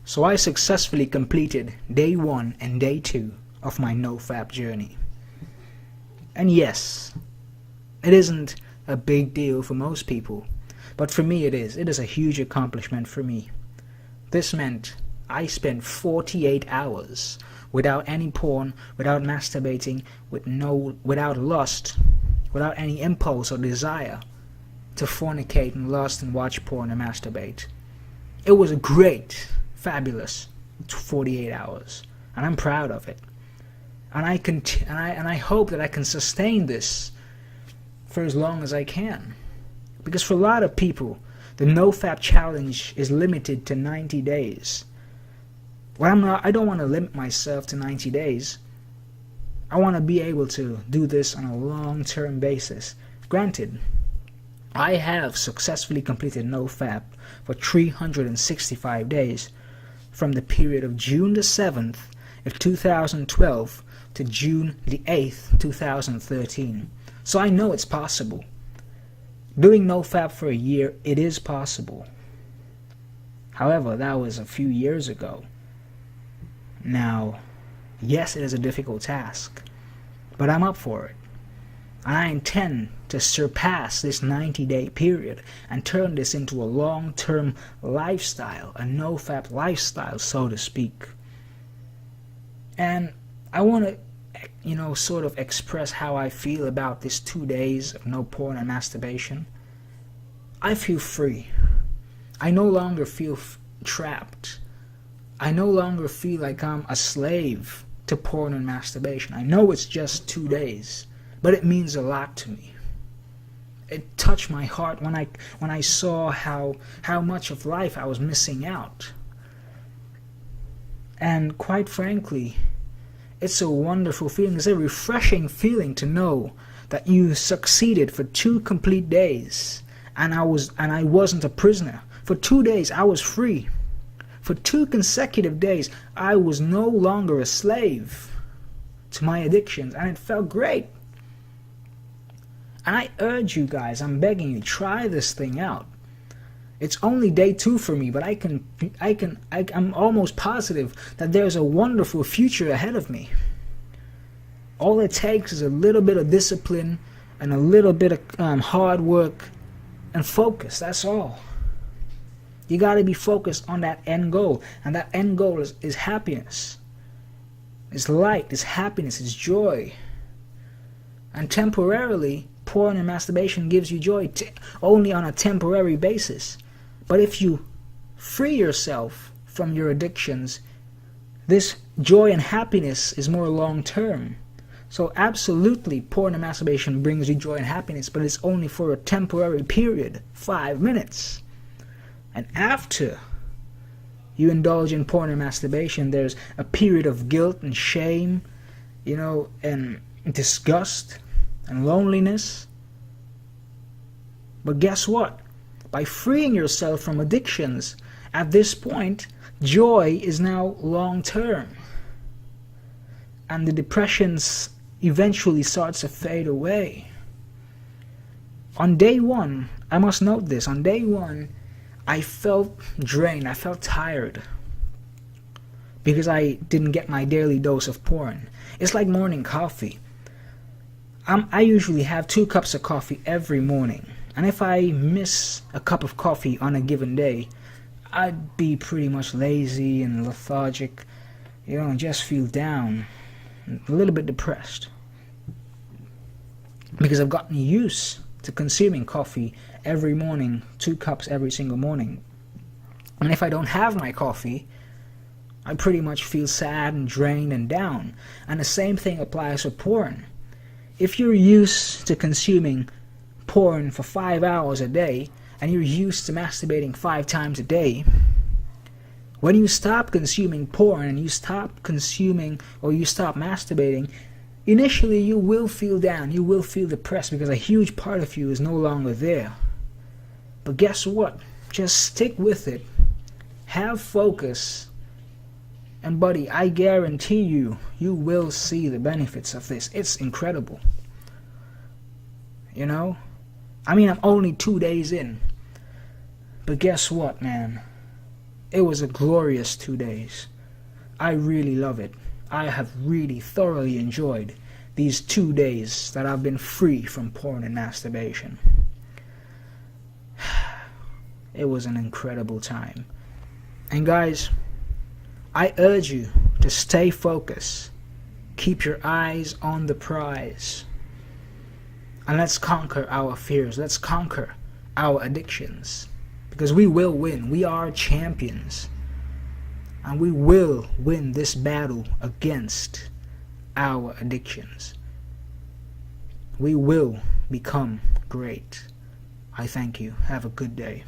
So I successfully completed day 1 and day 2 of my No Fap journey. And yes, it isn't a big deal for most people, but for me it is. It is a huge accomplishment for me. This meant I spent 48 hours without any porn, without masturbating, without lust, without any impulse or desire to fornicate and lust and watch porn and masturbate. It was a great, fabulous 48 hours, and I'm proud of it. And I hope that I can sustain this for as long as I can. Because for a lot of people, the No Fap challenge is limited to 90 days. Well, I don't want to limit myself to 90 days. I want to be able to do this on a long-term basis. Granted, I have successfully completed No Fap for 365 days from the period of June the 7th of 2012 to June the 8th, 2013. So I know it's possible. Doing No Fap for a year, it is possible. However, that was a few years ago. Now, yes, it is a difficult task, but I'm up for it. And I intend to surpass this 90-day period and turn this into a long-term lifestyle, a No Fap lifestyle, so to speak. And I want to, sort of express how I feel about this 2 days of no porn and masturbation. I feel free. I no longer feel trapped. I no longer feel like I'm a slave to porn and masturbation. I know it's just 2 days, but it means a lot to me. It touched my heart when I saw how much of life I was missing out. And quite frankly, it's a wonderful feeling. It's a refreshing feeling to know that you succeeded for 2 complete days, and I wasn't a prisoner. For 2 days I was free. For 2 consecutive days I was no longer a slave to my addictions, and it felt great. And I urge you guys, I'm begging you, try this thing out. It's only day 2 for me, but I'm almost positive that there's a wonderful future ahead of me. All it takes is a little bit of discipline and a little bit of hard work and focus. That's all. You got to be focused on that end goal, and that end goal is happiness. It's light, it's happiness, it's joy. And temporarily, porn and masturbation gives you joy only on a temporary basis. But if you free yourself from your addictions, this joy and happiness is more long-term. So absolutely, porn and masturbation brings you joy and happiness, but it's only for a temporary period, 5 minutes. And after you indulge in porn and masturbation, there's a period of guilt and shame, and disgust and loneliness. But guess what? By freeing yourself from addictions, at this point, joy is now long-term. And the depressions eventually starts to fade away. On day 1, I must note this, on day 1, I felt drained, I felt tired, because I didn't get my daily dose of porn. It's like morning coffee. I usually have 2 cups of coffee every morning. And if I miss a cup of coffee on a given day, I'd be pretty much lazy and lethargic, and just feel down, a little bit depressed. Because I've gotten used to consuming coffee every morning, 2 cups every single morning. And if I don't have my coffee, I pretty much feel sad and drained and down. And the same thing applies for porn. If you're used to consuming porn for 5 hours a day, and you're used to masturbating 5 times a day, when you stop consuming porn and you stop consuming or you stop masturbating, initially you will feel down, you will feel depressed, because a huge part of you is no longer there. But guess what? Just stick with it, have focus, and buddy, I guarantee you will see the benefits of this. It's incredible. I'm only 2 days in. But guess what, man? It was a glorious 2 days. I really love it. I have really thoroughly enjoyed these 2 days that I've been free from porn and masturbation. It was an incredible time. And guys, I urge you to stay focused. Keep your eyes on the prize. And let's conquer our fears. Let's conquer our addictions. Because we will win. We are champions. And we will win this battle against our addictions. We will become great. I thank you. Have a good day.